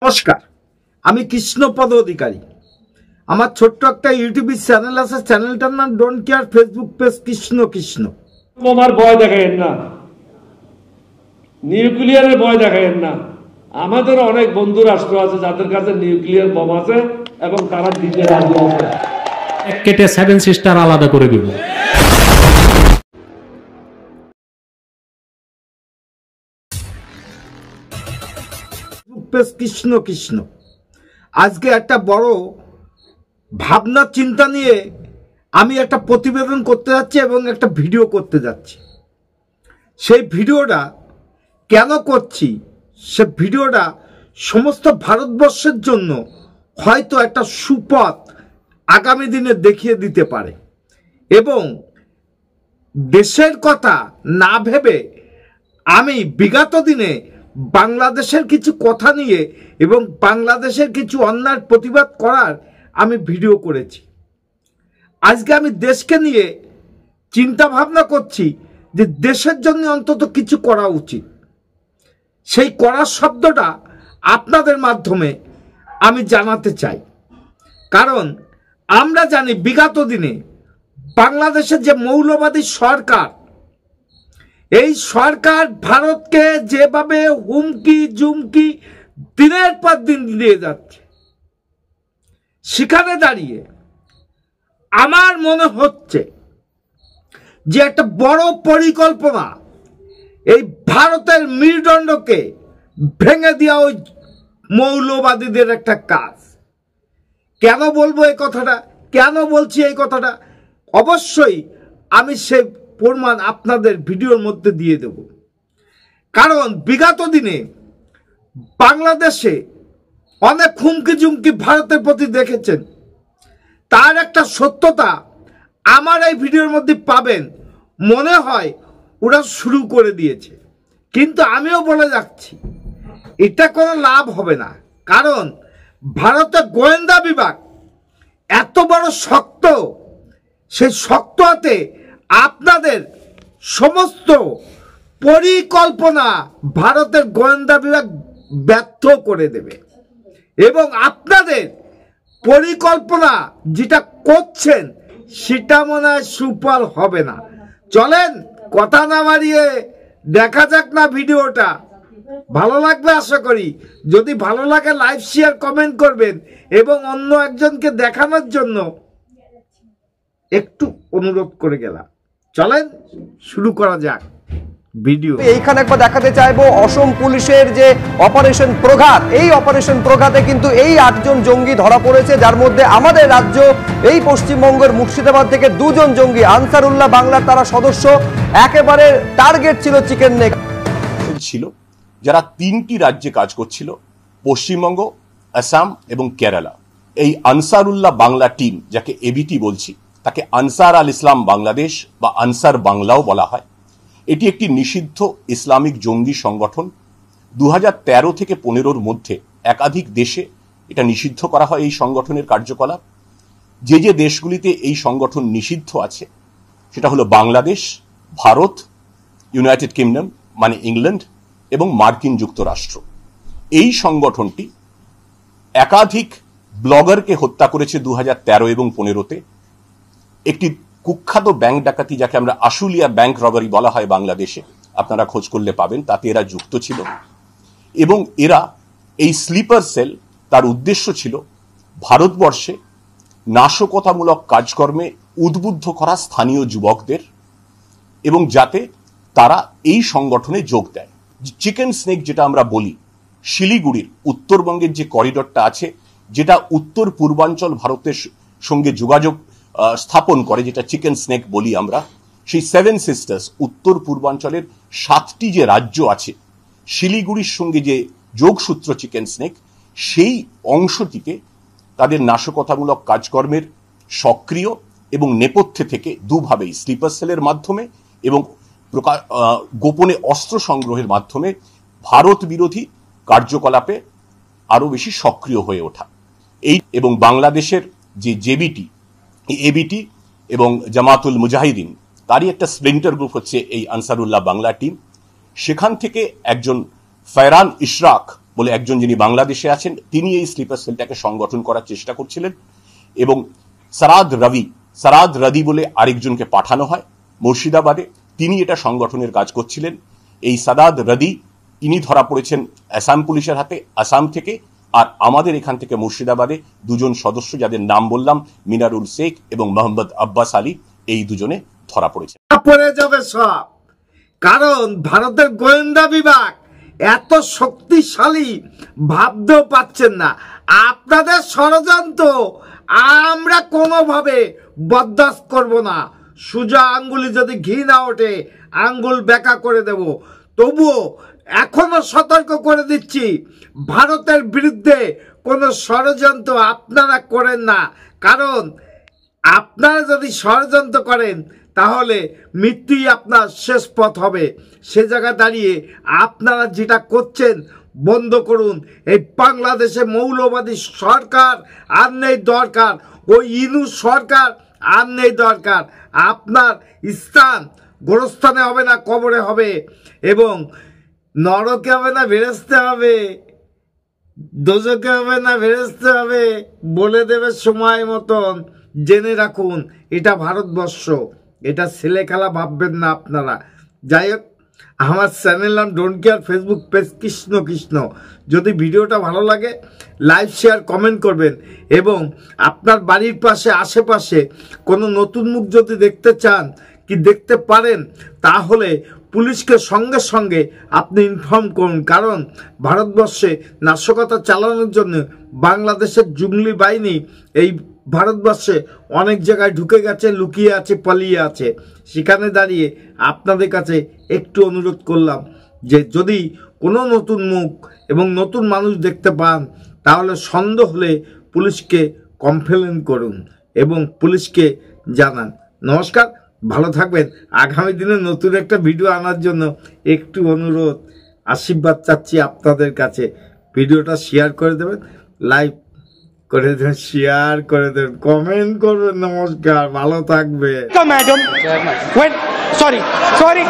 নমস্কার, আমি কৃষ্ণপদ অধিকারী। আমার ছোট্ট একটা ইউটিউব চ্যানেল আছে, চ্যানেলটার নাম don't care, Facebook page Krishna Krishna. বোমার ভয় দেখায়েন না, নিউক্লিয়ারের ভয় দেখায়েন না। আমাদের অনেক বন্ধু রাষ্ট্র আছে যাদের কাছে নিউক্লিয়ার বোম আছে এবং তারা দিতে রাজি আছে। কেটে 7 সিস্টার আলাদা করে দিব। কৃষ্ণ কৃষ্ণ। আজকে একটা বড় ভাবনা চিন্তা নিয়ে আমি একটা প্রতিবেদন করতে যাচ্ছি এবং একটা ভিডিও করতে যাচ্ছি। সেই ভিডিওটা কেন করছি, সে ভিডিওটা সমস্ত ভারতবর্ষের জন্য হয়তো একটা সুপথ আগামী দিনে দেখিয়ে দিতে পারে এবং দেশের কথা না ভেবে আমি বিগত দিনে বাংলাদেশের কিছু কথা নিয়ে এবং বাংলাদেশের কিছু অন্যায় প্রতিবাদ করার আমি ভিডিও করেছি। আজকে আমি দেশকে নিয়ে চিন্তা ভাবনা করছি যে দেশের জন্য অন্তত কিছু করা উচিত। সেই করার শব্দটা আপনাদের মাধ্যমে আমি জানাতে চাই, কারণ আমরা জানি বিগত দিনে বাংলাদেশের যে মৌলবাদী সরকার, এই সরকার ভারতকে যেভাবে হুমকি জুমকি দিনের পর দিন দিয়ে যাচ্ছে, সেখানে দাঁড়িয়ে আমার মনে হচ্ছে যে একটা বড় পরিকল্পনা এই ভারতের মেরুদণ্ডকে ভেঙে দেওয়া ওই মৌলবাদীদের একটা কাজ। কেন বলবো এই কথাটা, কেন বলছি এই কথাটা, অবশ্যই আমি সে প্রমাণ আপনাদের ভিডিওর মধ্যে দিয়ে দেব। কারণ বিগত দিনে বাংলাদেশে অনেক হুমকি জুমকি ভারতের প্রতি দেখেছেন, তার একটা সত্যতা আমার এই ভিডিওর মধ্যে পাবেন। মনে হয় ওরা শুরু করে দিয়েছে, কিন্তু আমিও বলে যাচ্ছি এটা কোনো লাভ হবে না। কারণ ভারতের গোয়েন্দা বিভাগ এত বড় শক্ত, সেই শক্ত হাতে আপনাদের সমস্ত পরিকল্পনা ভারতের গোয়েন্দা বিভাগ ব্যর্থ করে দেবে এবং আপনাদের পরিকল্পনা যেটা করছেন সেটা মনে হয় সুফল হবে না। চলেন কথা না বাড়িয়ে দেখা যাক না ভিডিওটা। ভালো লাগবে আশা করি। যদি ভালো লাগে লাইক শেয়ার কমেন্ট করবেন এবং অন্য একজনকে দেখানোর জন্য একটু অনুরোধ করে গেলাম। চলেন শুরু করা যাক ভিডিও। এইখানে একবার দেখাতে চাইবো অসম পুলিশের যে অপারেশন প্রঘাত, এই অপারেশন প্রঘাতে কিন্তু এই 8 জন জঙ্গি ধরা পড়েছে, যার মধ্যে আমাদের রাজ্য এই পশ্চিমবঙ্গের মুর্শিদাবাদ থেকে 2 জন জঙ্গি আনসারুল্লাহ বাংলার তারা সদস্য, একেবারে টার্গেট ছিল চিকেন নেক ছিল, যারা 3টি রাজ্যে কাজ করছিল, পশ্চিমবঙ্গ, আসাম এবং কেরালা। এই আনসারুল্লাহ বাংলা টিম, যাকে এবিটি বলছি, তাকে আনসার আল ইসলাম বাংলাদেশ বা আনসার বাংলাও বলা হয়। এটি একটি নিষিদ্ধ ইসলামিক জঙ্গি সংগঠন। 2013 থেকে 15-র মধ্যে একাধিক দেশে এটা নিষিদ্ধ করা হয় এই সংগঠনের কার্যকলাপ। যে যে দেশগুলিতে এই সংগঠন নিষিদ্ধ আছে সেটা হলো বাংলাদেশ, ভারত, ইউনাইটেড কিংডম মানে ইংল্যান্ড এবং মার্কিন যুক্তরাষ্ট্র। এই সংগঠনটি একাধিক ব্লগারকে হত্যা করেছে 2013 এবং 15-তে। একটি কুখ্যাত ব্যাংক ডাকাতি, যাকে আমরা আশুলিয়া ব্যাংক রবারি বলা হয় বাংলাদেশে, আপনারা খোঁজ করলে পাবেন, তাতে এরা যুক্ত ছিল। এবং এরা এই স্লিপার সেল, তার উদ্দেশ্য ছিল ভারতবর্ষে নাশকতামূলক কাজকর্মে উদ্বুদ্ধ করা স্থানীয় যুবকদের এবং যাতে তারা এই সংগঠনে যোগ দেয়। চিকেন স্নেক যেটা আমরা বলি, শিলিগুড়ির উত্তরবঙ্গের যে করিডরটা আছে, যেটা উত্তর পূর্বাঞ্চল ভারতের সঙ্গে যোগাযোগ স্থাপন করে, যেটা চিকেন স্নেক বলি আমরা, সেই 7 সিস্টার্স উত্তর পূর্বাঞ্চলের 7টি যে রাজ্য আছে, শিলিগুড়ির সঙ্গে যে যোগসূত্র চিকেন স্নেক, সেই অংশটিকে তাদের নাশকতামূলক কাজকর্মের সক্রিয় এবং নেপথ্যে থেকে দুভাবেই, স্লিপার সেলের মাধ্যমে এবং গোপনে অস্ত্র সংগ্রহের মাধ্যমে ভারত বিরোধী কার্যকলাপে আরো বেশি সক্রিয় হয়ে ওঠা। এই এবং বাংলাদেশের যে জেবিটি, এবিটি এবং জামাতুল মুজাহিদিন, তারই একটা স্প্লিন্টার গ্রুপ হচ্ছে এই আনসারুল্লাহ বাংলা টিম। সেখান থেকে একজন ফায়রান ইশরাক বলে একজন যিনি বাংলাদেশে আছেন, তিনি এই স্লিপার সেলটাকে সংগঠন করার চেষ্টা করছিলেন এবং সারাদ রদি বলে আরেকজনকে পাঠানো হয় মুর্শিদাবাদে, তিনি এটা সংগঠনের কাজ করছিলেন। এই সাদাদ রদি ইনি ধরা পড়েছেন আসাম পুলিশের হাতে, আসাম থেকে। আর আমাদের এখান থেকে মুর্শিদাবাদে দুজন সদস্য যাদের নাম বললাম, মিনারুল শেখ এবং মোহাম্মদ আব্বাস আলী, এই দুজনে ধরা পড়েছে। পড়ে যাবে সব, কারণ ভারতের গোয়েন্দা বিভাগ এত শক্তিশালী ভাবতেও পাচ্ছেন না। আপনাদের ষড়যন্ত্র আমরা কোনোভাবে বরদাস্ত করব না। সোজা আঙ্গুলি যদি ঘি না ওঠে আঙ্গুল বেঁকা করে দেব। তবুও এখনো সতর্ক করে দিচ্ছি, ভারতের বিরুদ্ধে কোনো ষড়যন্ত্র আপনারা করেন না। কারণ আপনারা যদি ষড়যন্ত্র করেন তাহলে মৃত্যুই আপনার শেষ পথ হবে। সে জায়গায় দাঁড়িয়ে আপনারা যেটা করছেন বন্ধ করুন। এই বাংলাদেশে মৌলবাদী সরকার আর নেই দরকার, ওই ইউনূস সরকার আর নেই দরকার। আপনার স্থান গোরস্থানে হবে না, কবরে হবে, এবং নরকে হবে না, বেরেস্তে হবে, দোজকে হবে না, বেরেস্তে হবে, বলে দেবে সময় মতন। জেনে রাখুন, এটা ভারতবর্ষ, এটা ছেলে খেলা ভাববেন না আপনারা। যাই হোক, আমার চ্যানেল নাম don't care, Facebook page Krishna Krishna. যদি ভিডিওটা ভালো লাগে লাইক শেয়ার কমেন্ট করবেন, এবং আপনার বাড়ির পাশে আশেপাশে কোনো নতুন মুখ যদি দেখতে চান কি দেখতে পারেন তাহলে পুলিশকে সঙ্গে সঙ্গে আপনি ইনফর্ম করুন। কারণ ভারতবর্ষে নাশকতা চালানোর জন্য বাংলাদেশের জঙ্গলি বাহিনী এই ভারতবর্ষে অনেক জায়গায় ঢুকে গেছে, লুকিয়ে আছে, পালিয়ে আছে। সেখানে দাঁড়িয়ে আপনাদের কাছে একটু অনুরোধ করলাম যে যদি কোনো নতুন মুখ এবং নতুন মানুষ দেখতে পান তাহলে সন্দেহ হলে পুলিশকে কমপ্লেন করুন এবং পুলিশকে জানান। নমস্কার, ভালো থাকবেন। আগামী দিনে নতুন একটা ভিডিও আনার জন্য একটু অনুরোধ, আশীর্বাদ চাচ্ছি আপনাদের কাছে। ভিডিওটা শেয়ার করে দেবেন, লাইক করে দেবেন, শেয়ার করে দেবেন, কমেন্ট করবেন। নমস্কার, ভালো থাকবে। Madam, when sorry.